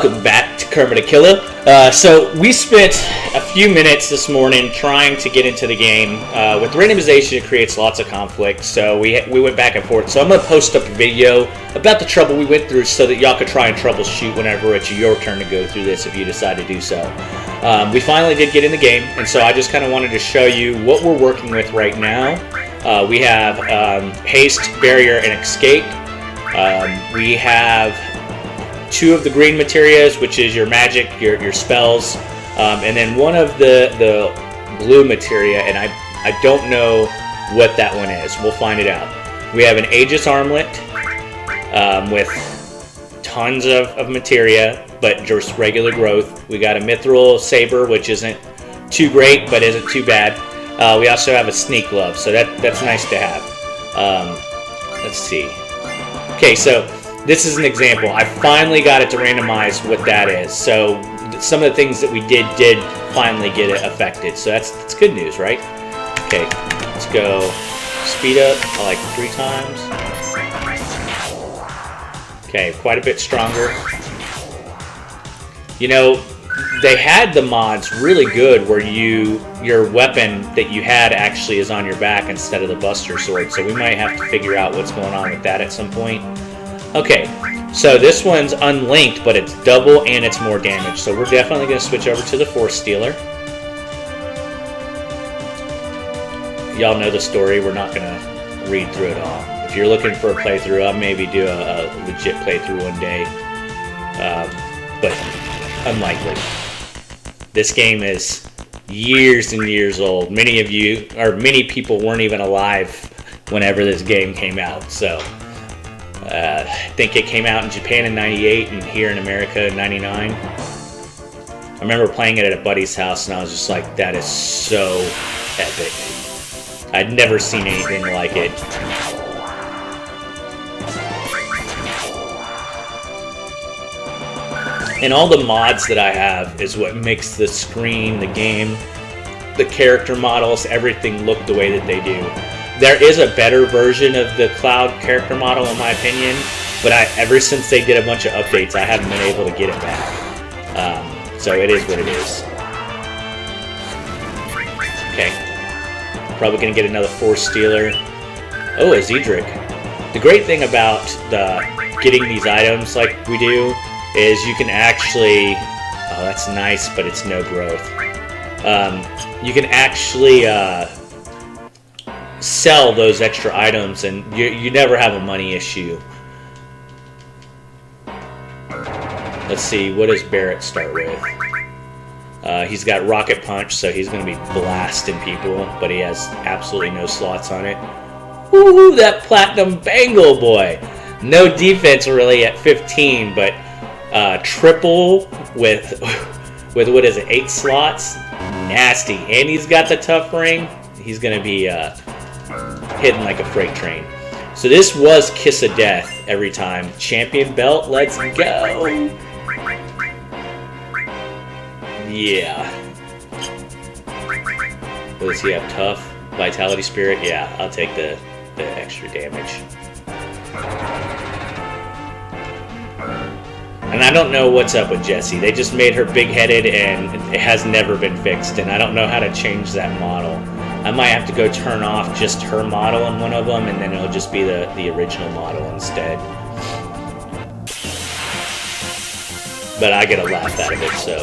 Welcome back to Kermit the Killer. So we spent a few minutes this morning trying to get into the game. With randomization, it creates lots of conflict, so we went back and forth. So I'm going to post up a video about the trouble we went through so that y'all could try and troubleshoot whenever it's your turn to go through this if you decide to do so. We finally did get in the game, and so I just kind of wanted to show you what we're working with right now. We have Haste, Barrier, and Escape. We have 2 of the green materias, which is your magic, your spells, and then one of the blue materia, and I don't know what that one is. We'll find it out. We have an Aegis armlet with tons of materia, but just regular growth. We got a mithril saber, which isn't too great, but isn't too bad. We also have a sneak glove, so that's nice to have. Let's see. Okay, so this is an example. I finally got it to randomize what that is. So some of the things that we did finally get it affected. So that's good news, right? Okay, let's go speed up like 3 times. Okay, quite a bit stronger. You know, they had the mods really good where your weapon that you had actually is on your back instead of the Buster Sword. So we might have to figure out what's going on with that at some point. Okay, so this one's unlinked, but it's double and it's more damage. So we're definitely going to switch over to the Force Stealer. Y'all know the story. We're not going to read through it all. If you're looking for a playthrough, I'll maybe do a legit playthrough one day. But unlikely. This game is years and years old. Many people weren't even alive whenever this game came out. So I think it came out in Japan in '98 and here in America in '99. I remember playing it at a buddy's house and I was just like, that is so epic. I'd never seen anything like it. And all the mods that I have is what makes the screen, the game, the character models, everything look the way that they do. There is a better version of the Cloud character model, in my opinion, but ever since they did a bunch of updates, I haven't been able to get it back. So it is what it is. Okay. Probably going to get another Force Stealer. Oh, a Zedric. The great thing about getting these items like we do is you can actually... Oh, that's nice, but it's no growth. You can actually... sell those extra items and you never have a money issue. Let's see, what does Barrett start with? He's got Rocket Punch, so he's going to be blasting people, but he has absolutely no slots on it. Woohoo, that Platinum Bangle boy! No defense really at 15, but triple with what is it, 8 slots? Nasty. And he's got the tough ring. He's going to be hitting like a freight train. So this was Kiss of Death every time. Champion belt, let's go. Yeah. What does he have? Tough? Vitality Spirit? Yeah, I'll take the extra damage. And I don't know what's up with Jessie. They just made her big-headed and it has never been fixed. And I don't know how to change that model. I might have to go turn off just her model on one of them, and then it'll just be the original model instead. But I get a laugh out of it, so.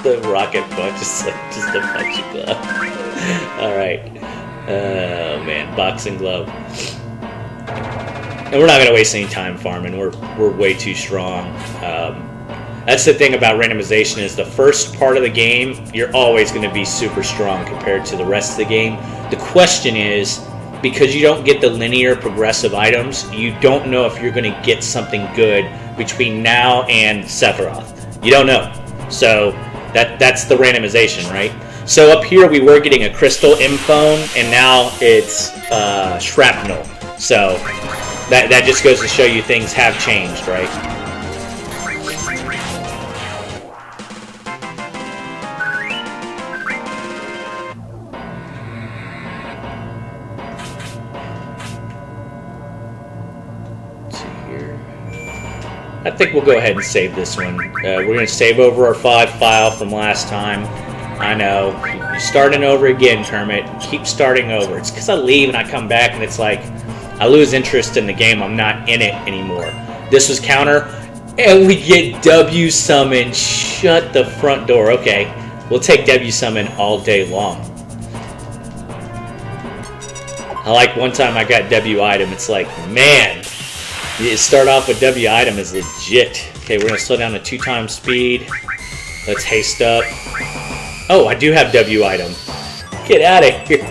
The rocket punch is like just a punch glove. Alright. Oh man, boxing glove. And we're not going to waste any time farming. We're way too strong. That's the thing about randomization is the first part of the game, you're always going to be super strong compared to the rest of the game. The question is, because you don't get the linear progressive items, you don't know if you're going to get something good between now and Sephiroth. You don't know. So that's the randomization, right? So up here we were getting a crystal imphone, and now it's shrapnel. So that just goes to show you things have changed, right? I think we'll go ahead and save this one. We're going to save over our 5 file from last time. I know. You're starting over again, Kermit. Keep starting over. It's because I leave and I come back and it's like I lose interest in the game. I'm not in it anymore. This was counter, and we get W summon. Shut the front door. Okay, we'll take W summon all day long. I like one time I got W item. It's like, man, you start off with W item is legit. Okay, we're going to slow down to 2 times speed. Let's haste up. Oh, I do have W item. Get out of here.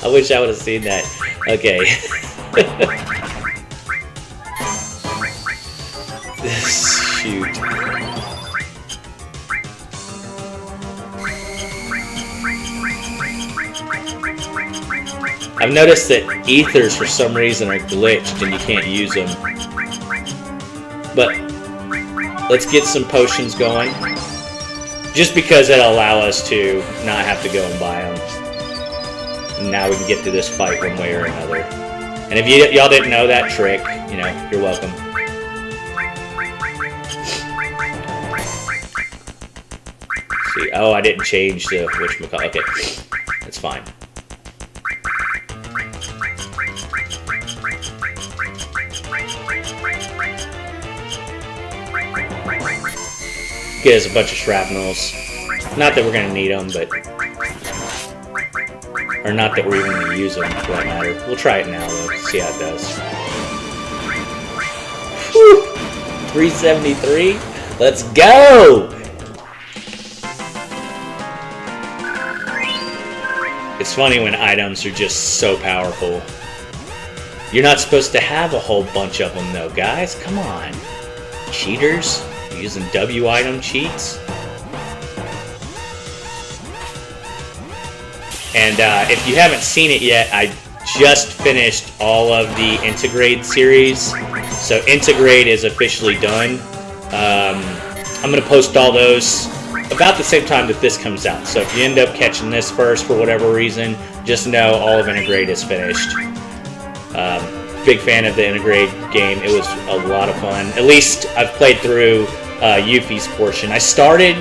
I wish I would have seen that. Okay. Shoot. I've noticed that ethers for some reason are glitched and you can't use them. But let's get some potions going. Just because it'll allow us to not have to go and buy them. And now we can get to this fight one way or another. And if y'all didn't know that trick, you know, you're welcome. See, oh, I didn't change the whatchamacallit. Okay, that's fine. Get us a bunch of shrapnels. Not that we're going to need them, but... Or not that we're even going to use them, for that matter. We'll try it now, though. See how it does. Whew! 373? Let's go! It's funny when items are just so powerful. You're not supposed to have a whole bunch of them, though, guys. Come on. Cheaters? Using W item cheats. And if you haven't seen it yet, I just finished all of the Integrate series. So Integrate is officially done. I'm going to post all those about the same time that this comes out. So if you end up catching this first for whatever reason, just know all of Integrate is finished. Big fan of the Integrate game. It was a lot of fun. At least I've played through Yuffie's portion. I started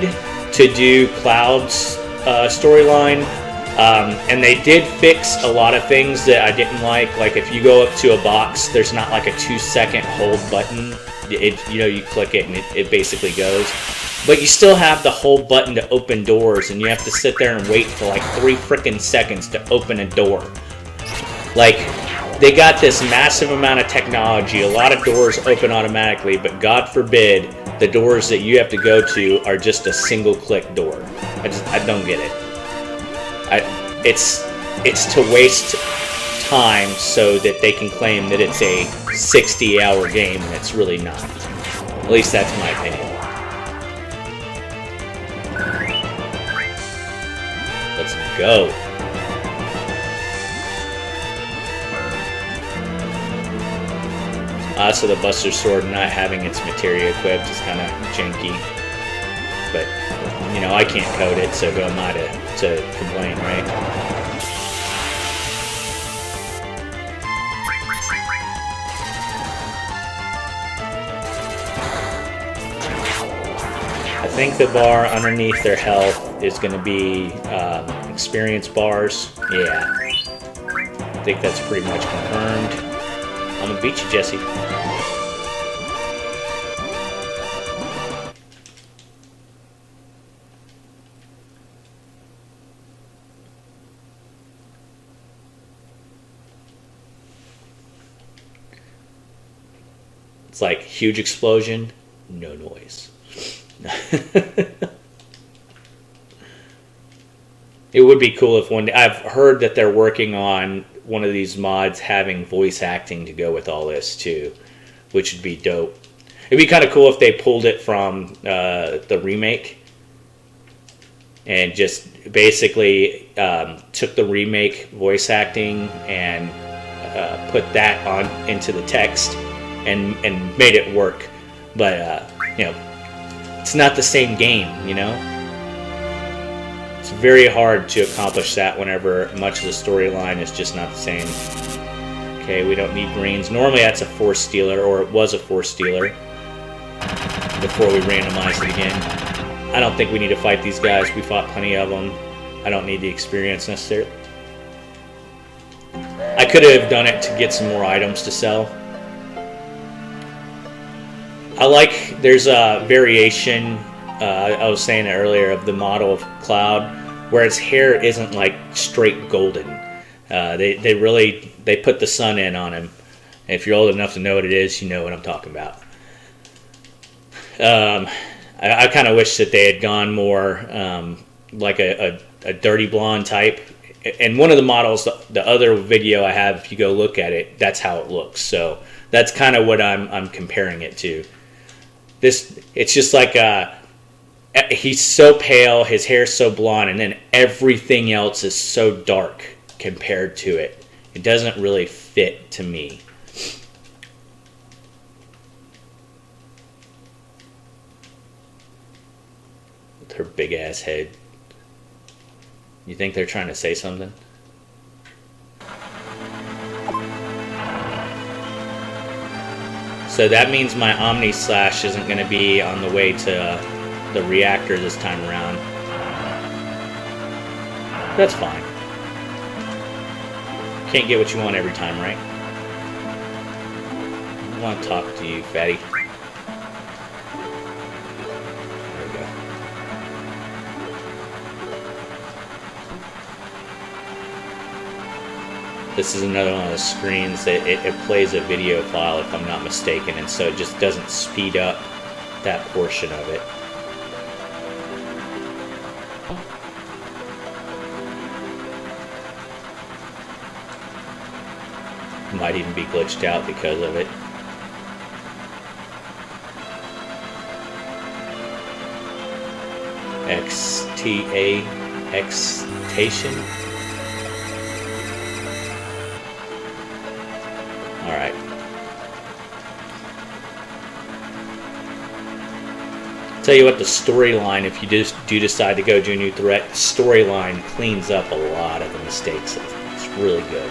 to do Cloud's storyline, and they did fix a lot of things that I didn't like. Like if you go up to a box, there's not like a 2-second hold button. You click it and it basically goes. But you still have the hold button to open doors, and you have to sit there and wait for like 3 freaking seconds to open a door. Like, they got this massive amount of technology. A lot of doors open automatically, but God forbid the doors that you have to go to are just a single-click door. I don't get it. It's to waste time so that they can claim that it's a 60-hour game, and it's really not. At least that's my opinion. Let's go. So the Buster Sword not having its materia equipped is kind of janky. But, you know, I can't code it, so who am I to complain, right? I think the bar underneath their health is going to be experience bars. Yeah. I think that's pretty much confirmed. I'm gonna beat you, Jesse. It's like huge explosion, no noise. It would be cool if one day, I've heard that they're working on one of these mods having voice acting to go with all this too, which would be dope. It'd be kind of cool if they pulled it from the remake and just basically took the remake voice acting and put that on into the text and made it work. But you know, it's not the same game, you know. It's very hard to accomplish that whenever much of the storyline is just not the same. Okay, we don't need greens. Normally that's a force stealer, or it was a force stealer. before we randomize it again. I don't think we need to fight these guys. We fought plenty of them. I don't need the experience necessarily. I could have done it to get some more items to sell. I like, there's a variation, I was saying it earlier, of the model of Cloud, where his hair isn't like straight golden. They put the sun in on him. And if you're old enough to know what it is, you know what I'm talking about. I kind of wish that they had gone more like a dirty blonde type. And one of the models, the other video I have, if you go look at it, that's how it looks. So that's kind of what I'm comparing it to. It's just like he's so pale, his hair's so blonde, and then everything else is so dark compared to it. It doesn't really fit to me. With her big ass head. You think they're trying to say something? So that means my Omni Slash isn't going to be on the way to the reactor this time around. That's fine. Can't get what you want every time, right? I want to talk to you, fatty. There we go. This is another one of the screens that it plays a video file, if I'm not mistaken, and so it just doesn't speed up that portion of it. Might even be glitched out because of it. Xtation. Alright. Tell you what, the storyline, if you just do decide to go do a new threat, storyline cleans up a lot of the mistakes. It's really good.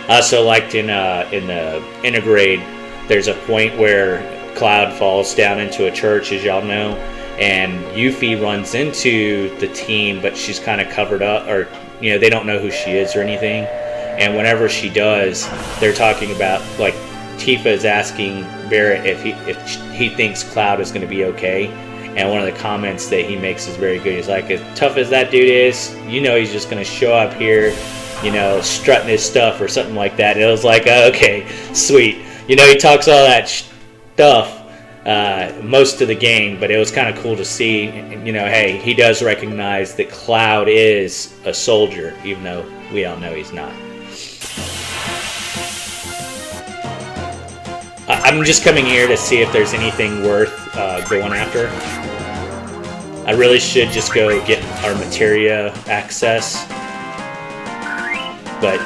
I also liked in the Intergrade, there's a point where Cloud falls down into a church, as y'all know, and Yuffie runs into the team, but she's kind of covered up, or they don't know who she is or anything. And whenever she does, they're talking about, like, Tifa is asking Barrett if he thinks Cloud is going to be okay. And one of the comments that he makes is very good. He's like, as tough as that dude is, he's just going to show up here, strutting his stuff or something like that. And it was like, okay, sweet. He talks all that stuff most of the game, but it was kind of cool to see, hey, he does recognize that Cloud is a soldier, even though we all know he's not. I'm just coming here to see if there's anything worth going after. I really should just go get our materia access, but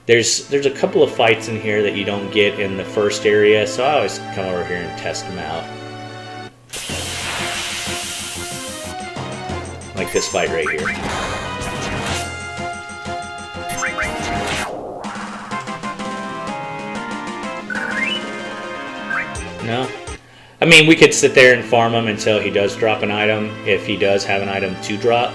there's a couple of fights in here that you don't get in the first area, so I always come over here and test them out. Like this fight right here. No? I mean, we could sit there and farm him until he does drop an item, if he does have an item to drop.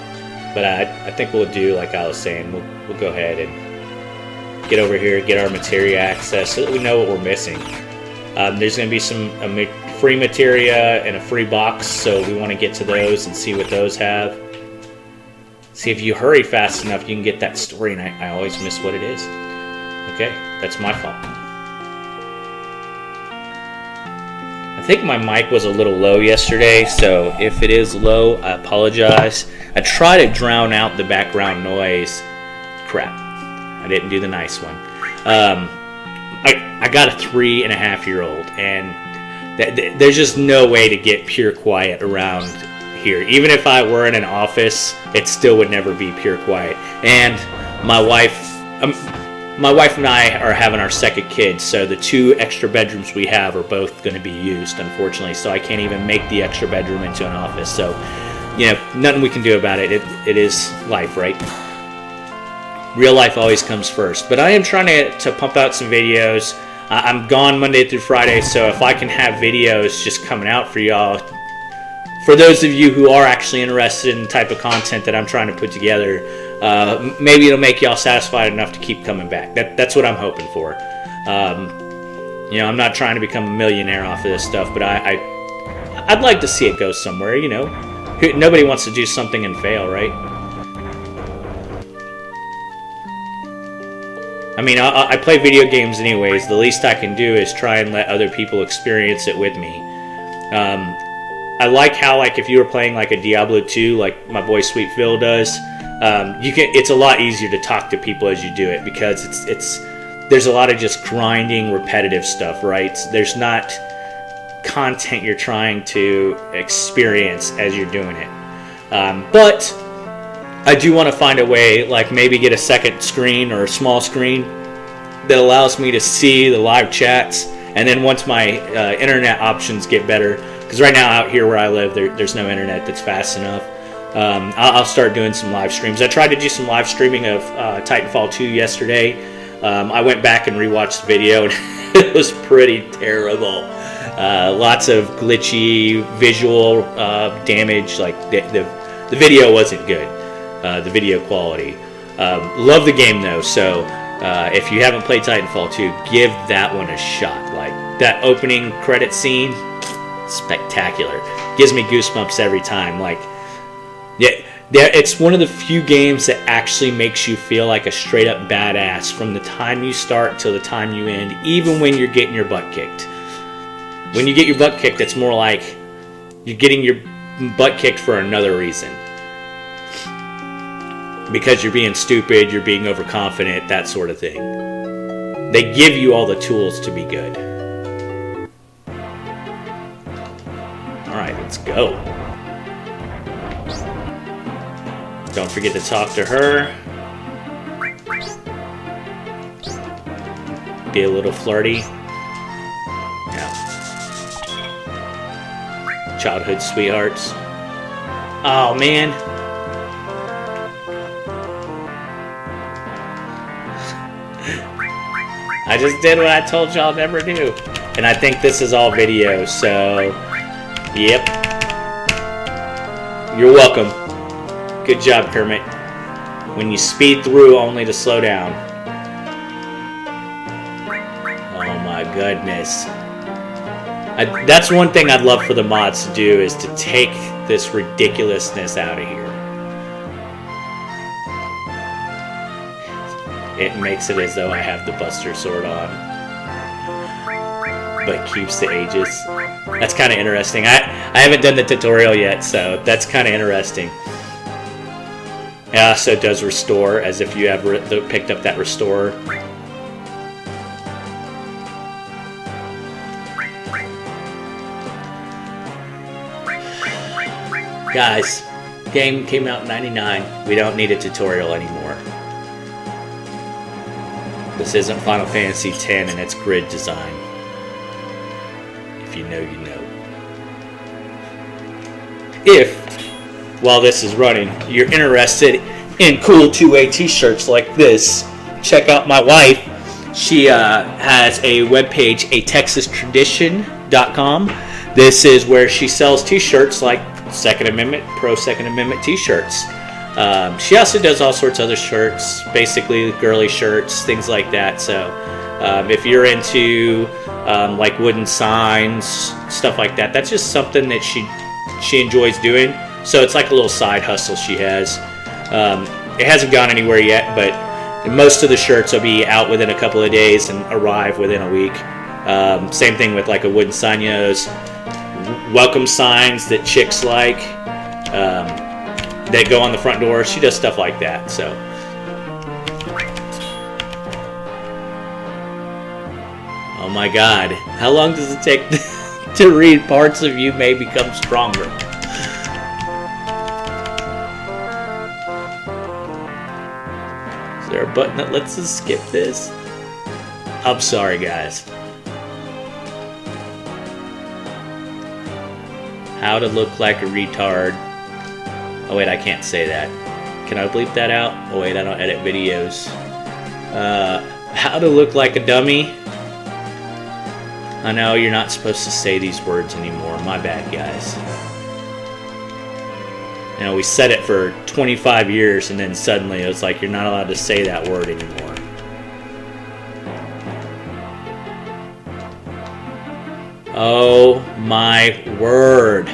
But I think we'll do, like I was saying, we'll go ahead and get over here, get our materia access so that we know what we're missing. There's going to be some free materia and a free box, so we want to get to those and see what those have. See, if you hurry fast enough, you can get that story, and I always miss what it is. Okay, that's my fault. I think my mic was a little low yesterday, so if it is low, I apologize. I try to drown out the background noise. Crap, I didn't do the nice one. I got a 3.5-year-old, and there's just no way to get pure quiet around here. Even if I were in an office, it still would never be pure quiet. And my wife and I are having our second kid, so the 2 extra bedrooms we have are both going to be used, unfortunately, so I can't even make the extra bedroom into an office. So, nothing we can do about it. It is life, right? Real life always comes first. But I am trying to pump out some videos. I'm gone Monday through Friday, so if I can have videos just coming out for y'all, for those of you who are actually interested in the type of content that I'm trying to put together, maybe it'll make y'all satisfied enough to keep coming back. That's what I'm hoping for. You know, I'm not trying to become a millionaire off of this stuff, but I'd like to see it go somewhere, you know. Nobody wants to do something and fail, right? I mean, I play video games anyways. The least I can do is try and let other people experience it with me. I like how, like, if you were playing like a Diablo 2, like my boy Sweet Phil does, it's a lot easier to talk to people as you do it, because there's a lot of just grinding, repetitive stuff, right? There's not content you're trying to experience as you're doing it. But I do want to find a way, like maybe get a second screen or a small screen that allows me to see the live chats, and then once my internet options get better, because right now out here where I live, there's no internet that's fast enough, I'll start doing some live streams. I tried to do some live streaming of Titanfall 2 yesterday. I went back and rewatched the video, and it was pretty terrible. Lots of glitchy visual damage. Like the video wasn't good. The video quality. Love the game though, so if you haven't played Titanfall 2, give that one a shot. Like that opening credit scene, spectacular. Gives me goosebumps every time. Like, yeah, it's one of the few games that actually makes you feel like a straight up badass from the time you start till the time you end, even when you're getting your butt kicked. When you get your butt kicked, it's more like you're getting your butt kicked for another reason. Because you're being stupid, you're being overconfident, that sort of thing. They give you all the tools to be good. Alright, let's go. Don't forget to talk to her. Be a little flirty. Yeah. Childhood sweethearts. Oh, man. I just did what I told y'all never do. And I think this is all video, so... Yep. You're welcome. Good job, Kermit. When you speed through only to slow down. Oh my goodness. That's one thing I'd love for the mods to do, is to take this ridiculousness out of here. It makes it as though I have the Buster Sword on, but keeps the Aegis. That's kind of interesting. I haven't done the tutorial yet, so that's kind of interesting. It also does restore, as if you have picked up that restore. Guys, game came out in '99. We don't need a tutorial anymore. This isn't Final Fantasy X and its grid design. If you know, you know. If, while this is running, you're interested in cool two-way t-shirts like this, check out my wife. She has a webpage, atexastradition.com. This is where she sells t-shirts like Second Amendment, pro-Second Amendment t-shirts. She also does all sorts of other shirts, basically girly shirts, things like that. So if you're into like wooden signs, stuff like that, that's just something that she enjoys doing. So it's like a little side hustle she has. It hasn't gone anywhere yet, but most of the shirts will be out within a couple of days and arrive within a week. Same thing with like a wooden sign, you know, those welcome signs that chicks like. That go on the front door. She does stuff like that. So, oh my God, how long does it take to read Parts of You May Become Stronger? Is there a button that lets us skip this? I'm sorry, guys. How to look like a retard. Oh wait, I can't say that. Can I bleep that out? Oh wait, I don't edit videos. How to look like a dummy. I know you're not supposed to say these words anymore. My bad, guys. You know, we said it for 25 years, and then suddenly it was like you're not allowed to say that word anymore. Oh my word.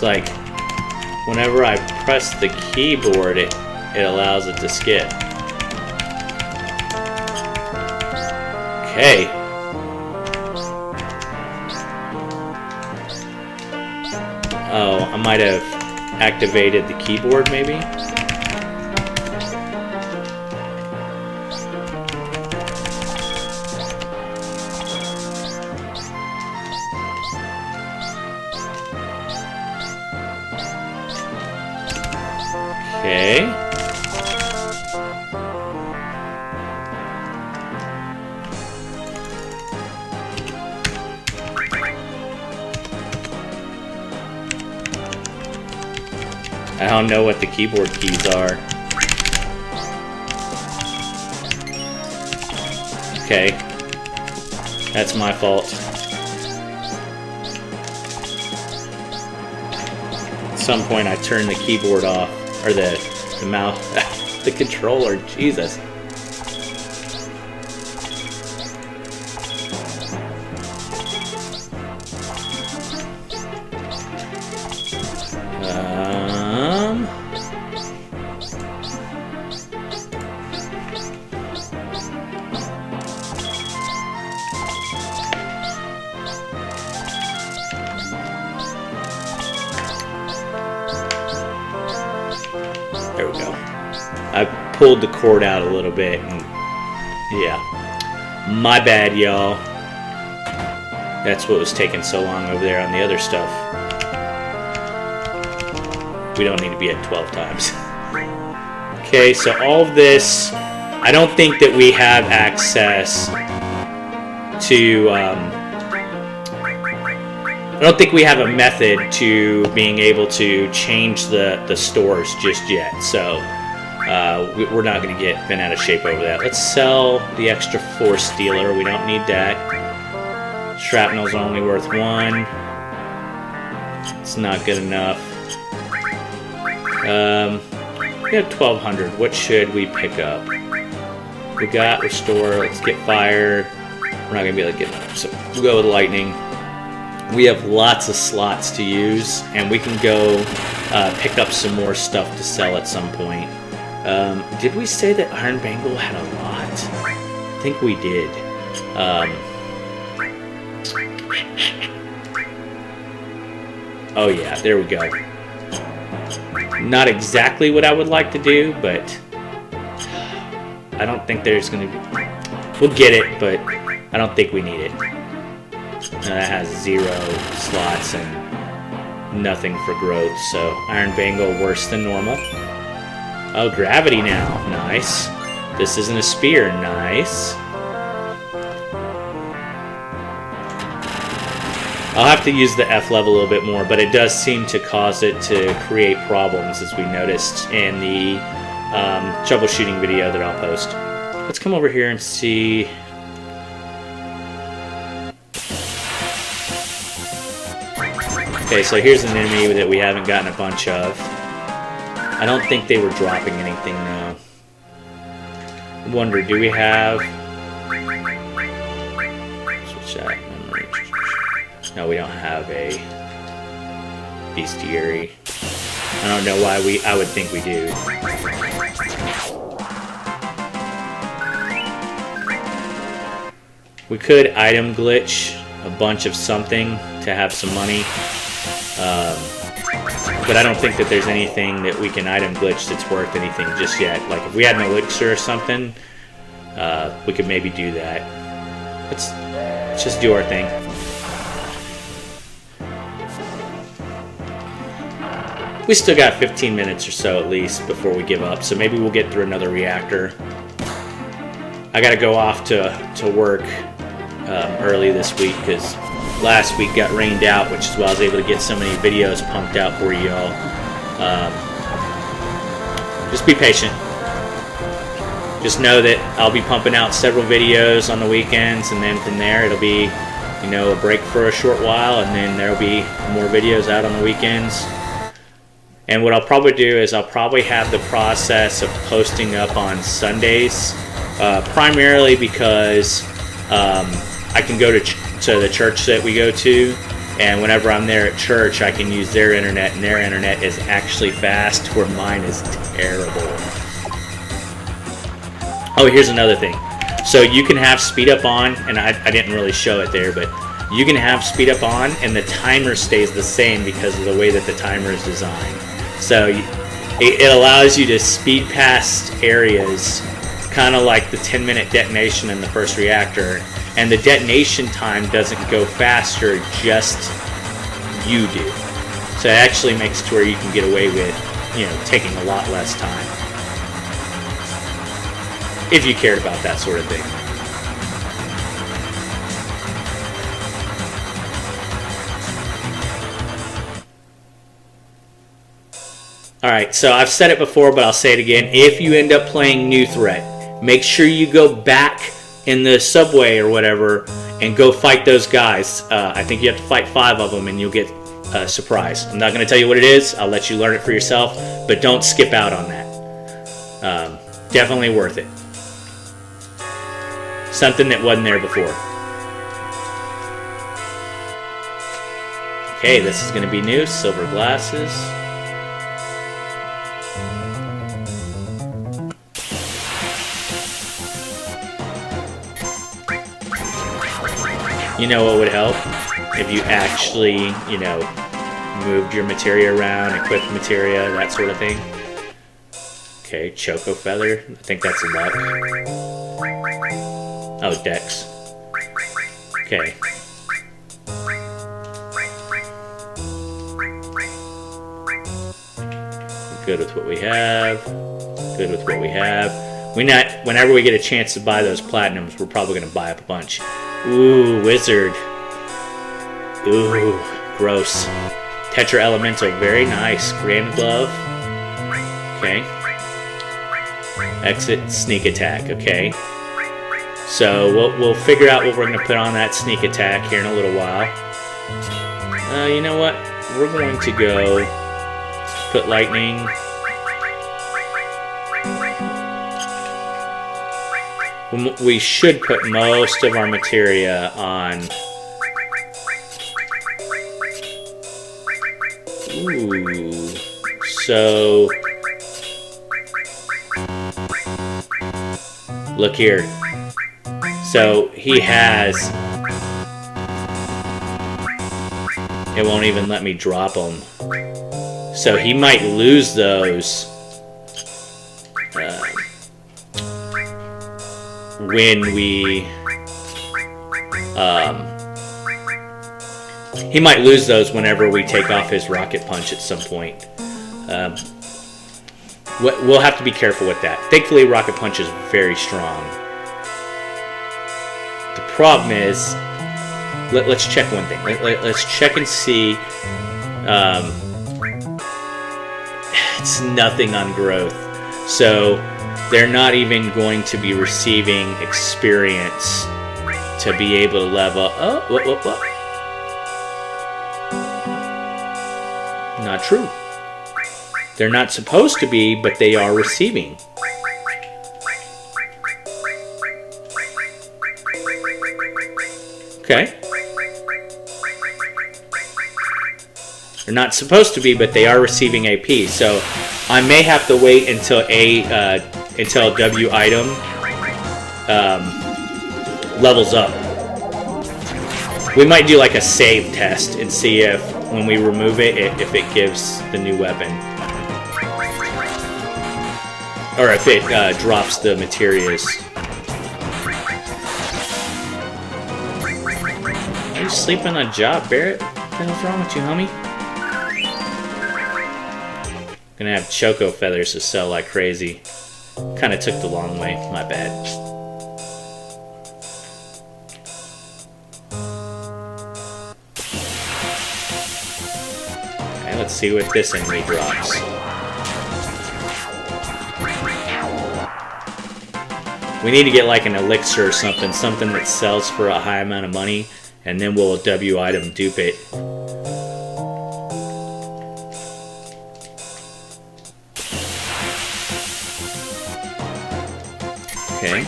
Like whenever I press the keyboard, it allows it to skip. Okay. Oh, I might have activated the keyboard maybe. Okay. I don't know what the keyboard keys are. Okay. That's my fault. At some point I turned the keyboard off. Or the mouse, the controller, Jesus. There we go. I pulled the cord out a little bit, and yeah. My bad, y'all. That's what was taking so long over there on the other stuff. We don't need to be at 12 times. Okay, so all of this, I don't think that we have access to, I don't think we have a method to being able to change the stores just yet, so we're not going to get bent out of shape over that. Let's sell the extra force stealer. We don't need that. Shrapnel's only worth 1. It's not good enough. We have 1,200. What should we pick up? We got restore. Let's get fire. We're not going to be able to get, so we'll go with lightning. We have lots of slots to use, and we can go pick up some more stuff to sell at some point. Did we say that Iron Bangle had a lot? I think we did. Oh yeah, there we go. Not exactly what I would like to do, but I don't think there's going to be... We'll get it, but I don't think we need it. That has 0 slots and nothing for growth, so Iron Bangle worse than normal. Oh, gravity now. Nice. This isn't a spear. Nice. I'll have to use the F level a little bit more, but it does seem to cause it to create problems, as we noticed in the troubleshooting video that I'll post. Let's come over here and see... Okay, so here's an enemy that we haven't gotten a bunch of. I don't think they were dropping anything now. I wonder, do we have... Switch that memory. No, we don't have a bestiary. I don't know why I would think we do. We could item glitch a bunch of something to have some money. But I don't think that there's anything that we can item glitch that's worth anything just yet. Like, if we had an elixir or something, we could maybe do that. Let's just do our thing. We still got 15 minutes or so at least before we give up, so maybe we'll get through another reactor. I got to go off to work early this week because last week got rained out, which is why I was able to get so many videos pumped out for you all. Just be patient. Just know that I'll be pumping out several videos on the weekends, and then from there it'll be, you know, a break for a short while, and then there'll be more videos out on the weekends. And what I'll probably do is I'll probably have the process of posting up on Sundays, primarily because I can go to the church that we go to, and whenever I'm there at church, I can use their internet, and their internet is actually fast, where mine is terrible. Oh, here's another thing. So you can have speed up on, and I didn't really show it there, but you can have speed up on, and the timer stays the same because of the way that the timer is designed. So it allows you to speed past areas, kind of like the 10-minute detonation in the first reactor, and the detonation time doesn't go faster, just you do. So it actually makes it to where you can get away with, you know, taking a lot less time, if you cared about that sort of thing. Alright, so I've said it before, but I'll say it again. If you end up playing New Threat, make sure you go back in the subway or whatever and go fight those guys. I think you have to fight 5 of them and you'll get a surprise. I'm not going to tell you what it is. I'll let you learn it for yourself, but don't skip out on that. Definitely worth it. Something that wasn't there before. Okay, this is going to be new. Silver glasses. You know what would help? If you actually, you know, moved your materia around, equipped materia, that sort of thing. Okay, Choco Feather. I think that's luck. Oh, Dex. Okay. Good with what we have. Good with what we have. Whenever we get a chance to buy those platinums, we're probably going to buy up a bunch. Ooh, Wizard. Ooh, gross. Tetra Elemental, very nice. Grand Glove. Okay. Exit, Sneak Attack, okay. So we'll figure out what we're going to put on that Sneak Attack here in a little while. You know what? We're going to go put Lightning. We should put most of our materia on. Ooh. So look here. So he has. It won't even let me drop them. So he might lose those. When we, he might lose those whenever we take off his rocket punch at some point. We'll have to be careful with that. Thankfully, rocket punch is very strong. The problem is, let's check one thing. Let's check and see. It's nothing on growth, so they're not even going to be receiving experience to be able to level up. Oh, what? Not true. They're not supposed to be, but they are receiving. Okay. They're not supposed to be, but they are receiving AP. So I may have to wait until until W item levels up. We might do like a save test and see if when we remove it, if it gives the new weapon. Or if it drops the materials. Are you sleeping on a job, Barrett? What the hell's wrong with you, homie? Gonna have Choco Feathers to sell like crazy. Kinda took the long way, my bad. Let's see what this enemy drops. We need to get like an elixir or something that sells for a high amount of money, and then we'll W item dupe it. Okay.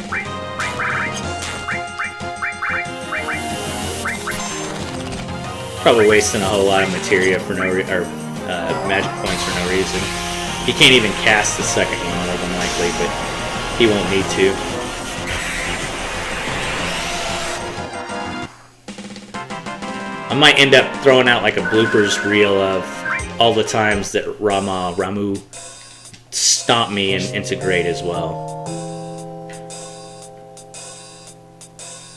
Probably wasting a whole lot of materia for no magic points for no reason. He can't even cast the second one more than likely, but he won't need to. I might end up throwing out like a bloopers reel of all the times that Ramu stomped me and integrate as well.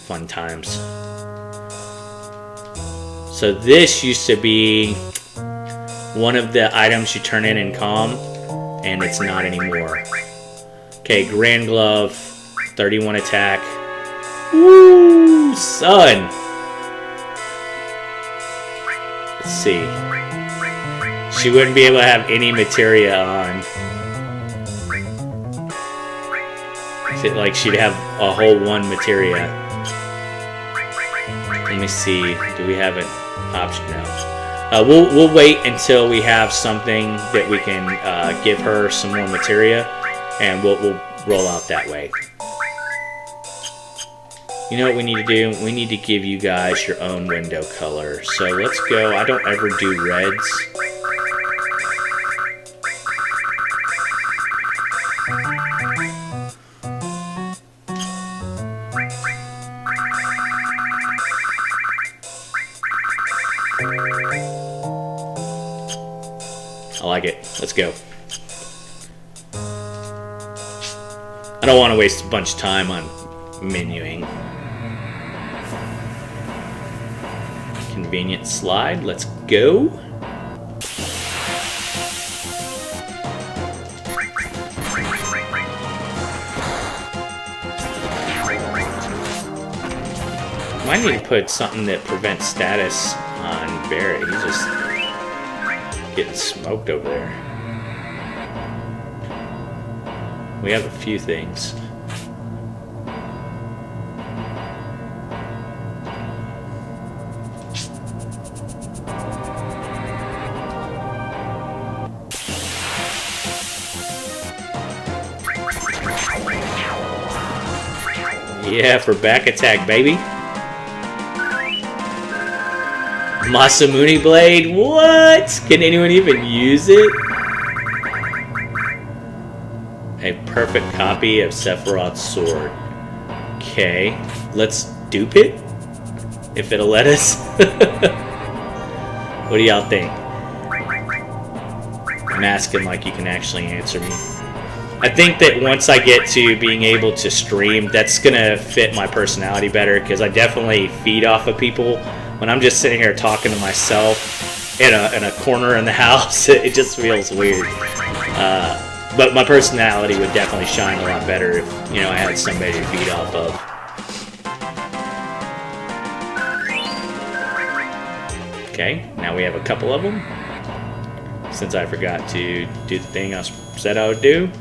Fun times. So this used to be one of the items you turn in Calm, and it's not anymore. Okay, Grand Glove, 31 attack. Woo, son! Let's see. She wouldn't be able to have any materia on. Like she'd have a whole one materia. Let me see. Do we have an option now? We'll wait until we have something that we can give her some more materia, and we'll roll out that way. You know what we need to do? We need to give you guys your own window color. So let's go. I don't ever do reds. I like it. Let's go. I don't want to waste a bunch of time on menuing. Convenient slide. Let's go. Might need to put something that prevents status on Barry. He's just getting smoked over there. We have a few things. Yeah, for back attack, baby. Masamune Blade? What? Can anyone even use it? A perfect copy of Sephiroth's sword. Okay, let's dupe it? If it'll let us. What do y'all think? I'm asking like you can actually answer me. I think that once I get to being able to stream, that's gonna fit my personality better, because I definitely feed off of people. When I'm just sitting here talking to myself in a corner in the house, it just feels weird. But my personality would definitely shine a lot better if, you know, I had somebody to feed off of. Okay, now we have a couple of them. Since I forgot to do the thing I said I would do.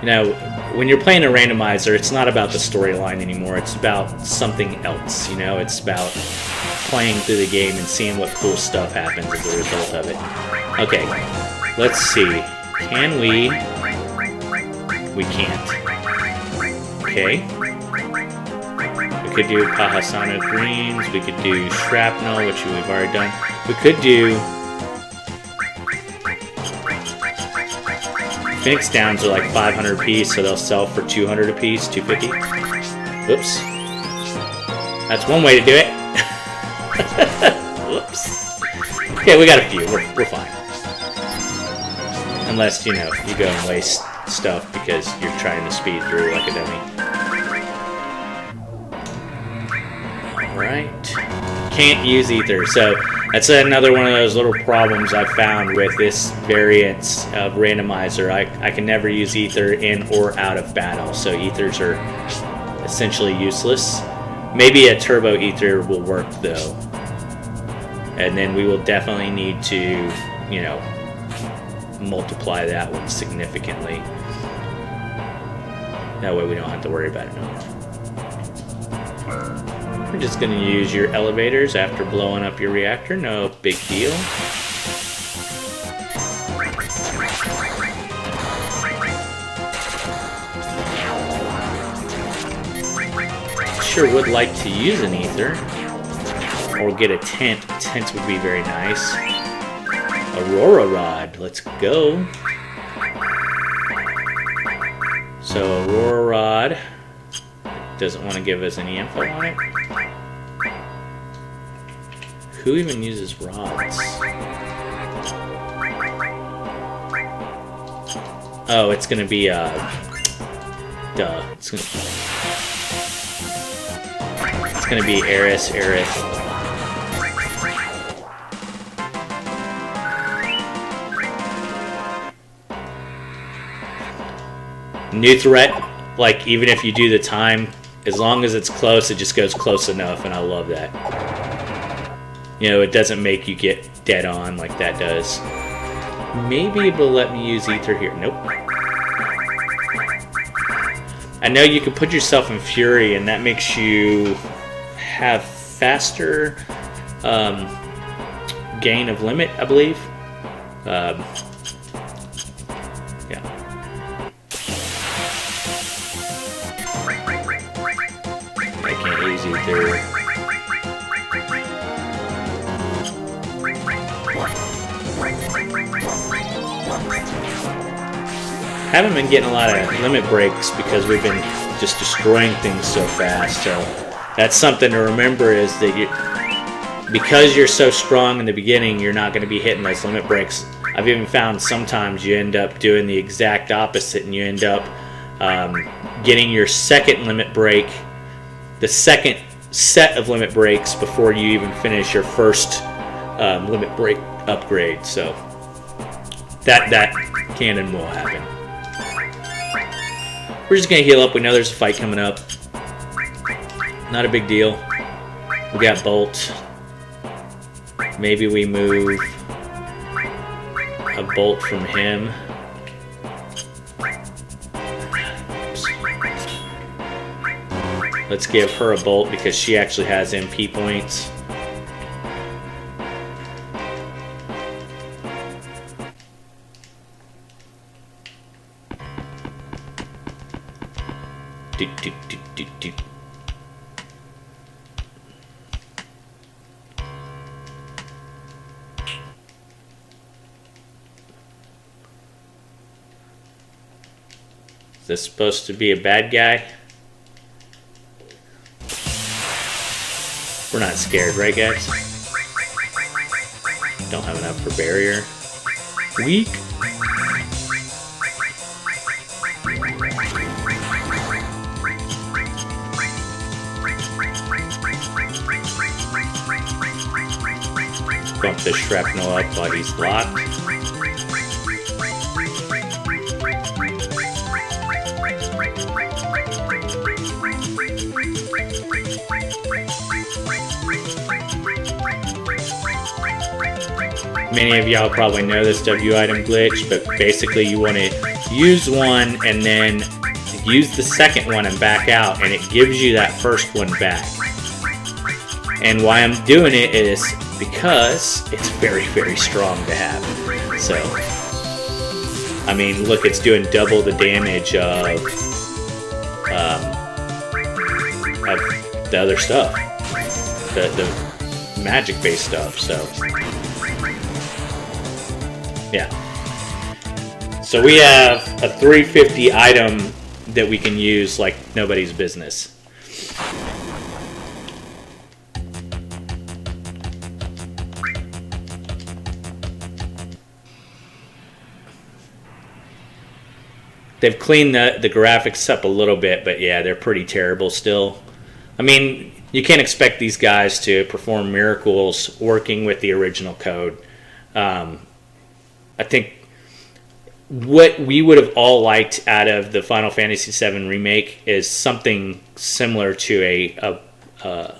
You know, when you're playing a randomizer, it's not about the storyline anymore. It's about something else, you know? It's about playing through the game and seeing what cool stuff happens as a result of it. Okay, let's see. Can we? We can't. Okay. We could do Pahasana Greens. We could do Shrapnel, which we've already done. We could do... Phoenix Downs are like 500 apiece, so they'll sell for 200 apiece, 250. Whoops. That's one way to do it. Whoops. Okay, we got a few. We're fine. Unless, you know, you go and waste stuff because you're trying to speed through like a dummy. Alright. Can't use Ether. So, That's another one of those little problems I found with this variant of randomizer. I can never use ether in or out of battle, so ethers are essentially useless. Maybe a turbo ether will work though, and then we will definitely need to, you know, multiply that one significantly. That way we don't have to worry about it no more. We're just going to use your elevators after blowing up your reactor. No big deal. Sure would like to use an ether. Or get a tent. Tents would be very nice. Aurora Rod. Let's go. So Aurora Rod doesn't want to give us any info on it. Who even uses rods? Oh, it's gonna be duh. It's gonna be Aerith. New threat, like even if you do the time, as long as it's close, it just goes close enough, and I love that. You know, it doesn't make you get dead on like that does. Maybe it'll let me use ether here. Nope. I know you can put yourself in Fury, and that makes you have faster gain of limit, I believe. Yeah. I can't use ether. Haven't been getting a lot of limit breaks because we've been just destroying things so fast. So that's something to remember, is that because you're so strong in the beginning, you're not going to be hitting those limit breaks. I've even found sometimes you end up doing the exact opposite, and you end up getting your second limit break, the second set of limit breaks before you even finish your first limit break upgrade. So that can will happen. We're just going to heal up. We know there's a fight coming up. Not a big deal. We got Bolt. Maybe we move a Bolt from him. Oops. Let's give her a Bolt because she actually has MP points. Is this supposed to be a bad guy? We're not scared, right guys? Don't have enough for barrier. Weak. Bump this shrapnel up while he's blocked. Many of y'all probably know this W item glitch, but basically you want to use one and then use the second one and back out, and it gives you that first one back. And why I'm doing it is because it's very, very strong to have. So, I mean, look, it's doing double the damage of the other stuff, the magic-based stuff. So. Yeah. So we have a 350 item that we can use like nobody's business. They've cleaned the graphics up a little bit, but yeah, they're pretty terrible still. I mean, you can't expect these guys to perform miracles working with the original code. I think what we would have all liked out of the Final Fantasy VII Remake is something similar to a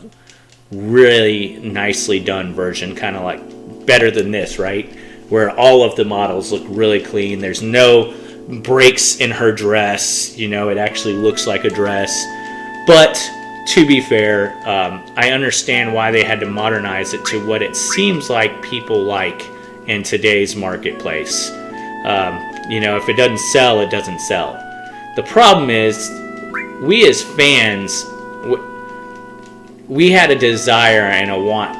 really nicely done version, kind of like better than this, right? Where all of the models look really clean. There's no breaks in her dress. You know, it actually looks like a dress. But to be fair, I understand why they had to modernize it to what it seems like people like in today's marketplace. You know, if it doesn't sell, it doesn't sell. The problem is, we as fans, we had a desire and a want,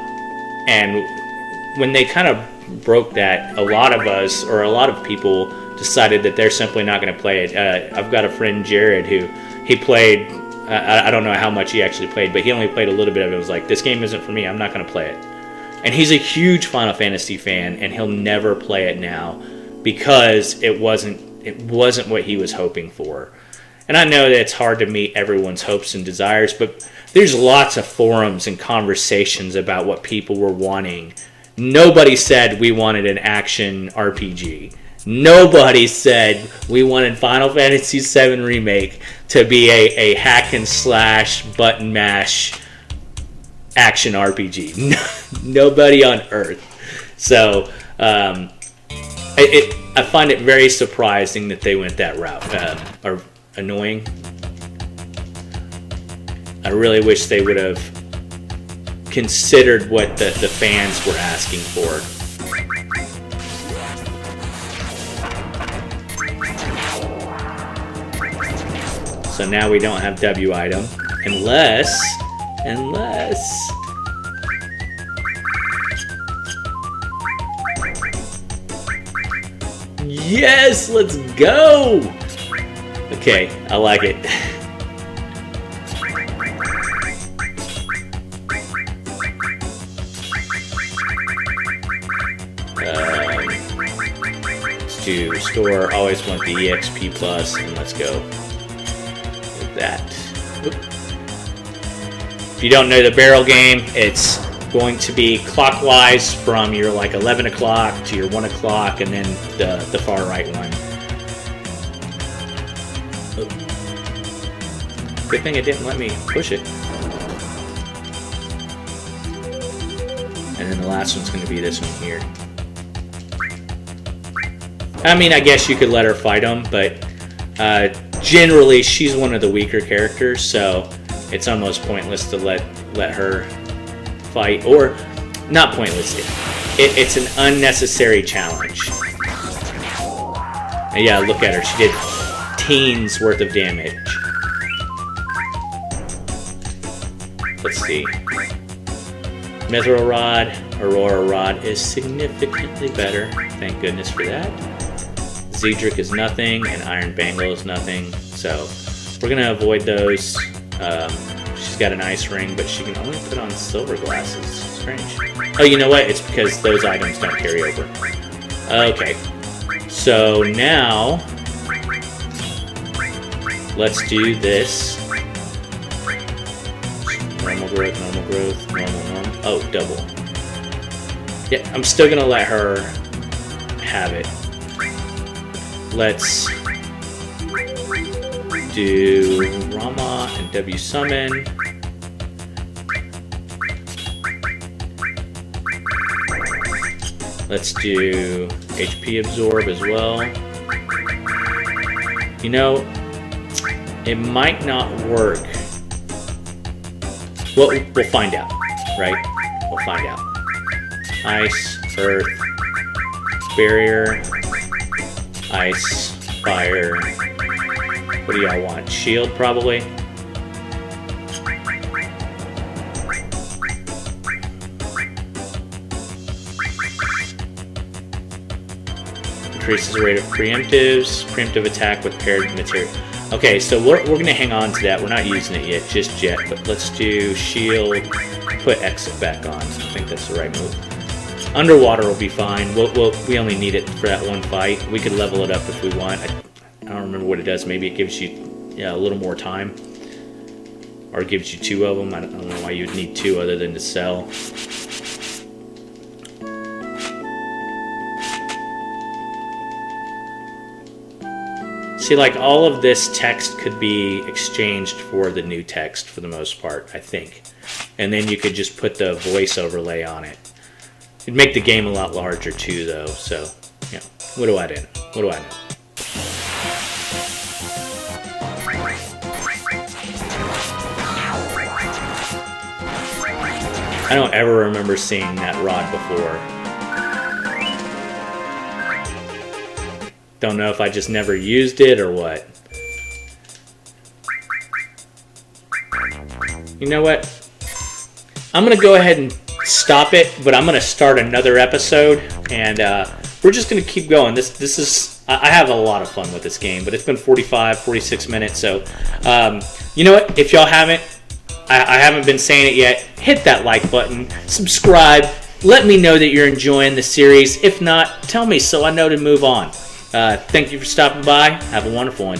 and when they kind of broke that, a lot of us, or a lot of people, decided that they're simply not going to play it. I've got a friend, Jared, who he played, I don't know how much he actually played, but he only played a little bit of it. It was like, this game isn't for me, I'm not going to play it. And he's a huge Final Fantasy fan, and he'll never play it now because it wasn't what he was hoping for. And I know that it's hard to meet everyone's hopes and desires, but there's lots of forums and conversations about what people were wanting. Nobody said we wanted an action RPG. Nobody said we wanted Final Fantasy VII Remake to be a hack and slash button mash action RPG. Nobody on earth. So I find it very surprising that they went that route. Or annoying. I really wish they would have considered what the fans were asking for. So now we don't have W item unless yes, let's go. Okay, I like it. Let's do store. Always want the EXP plus, and let's go with that. Oop. If you don't know the barrel game, it's going to be clockwise from your like 11 o'clock to your 1 o'clock, and then the far right one. Oop. Good thing it didn't let me push it. And then the last one's going to be this one here. I mean, I guess you could let her fight them, but generally she's one of the weaker characters, so it's almost pointless to let her fight, or not pointless. It's an unnecessary challenge. And yeah, look at her. She did teens worth of damage. Let's see. Mithril Rod, Aurora Rod is significantly better. Thank goodness for that. Zedric is nothing, and Iron Bangle is nothing. So we're gonna avoid those. She's got an ice ring, but she can only put on silver glasses. Strange. Oh, you know what? It's because those items don't carry over. Okay. So now let's do this. Normal growth, normal. Oh, double. Yeah, I'm still gonna let her have it. Let's do Rama and W summon. Let's do HP absorb as well. You know, it might not work. Well, we'll find out, right? We'll find out. Ice, earth, barrier, ice, fire. What do y'all want? Shield, probably? Increases the rate of preemptives. Preemptive attack with paired material. Okay, so we're going to hang on to that. We're not using it yet, just yet. But let's do shield, put exit back on. I think that's the right move. Underwater will be fine. We only need it for that one fight. We could level it up if we want. I don't remember what it does. Maybe it gives you a little more time. or gives you 2 of them. I don't know why you would need 2 other than to sell. See, like, all of this text could be exchanged for the new text for the most part, I think. And then you could just put the voice overlay on it. It'd make the game a lot larger too, though. So, yeah. What do I know? What do I know? I don't ever remember seeing that rod before. Don't know if I just never used it or what. You know what? I'm going to go ahead and stop it, but I'm going to start another episode, and we're just going to keep going. This is, I have a lot of fun with this game, but it's been 46 minutes, so you know what? If y'all haven't, I haven't been saying it yet, hit that like button, subscribe, let me know that you're enjoying the series. If not, tell me so I know to move on. Thank you for stopping by. Have a wonderful one.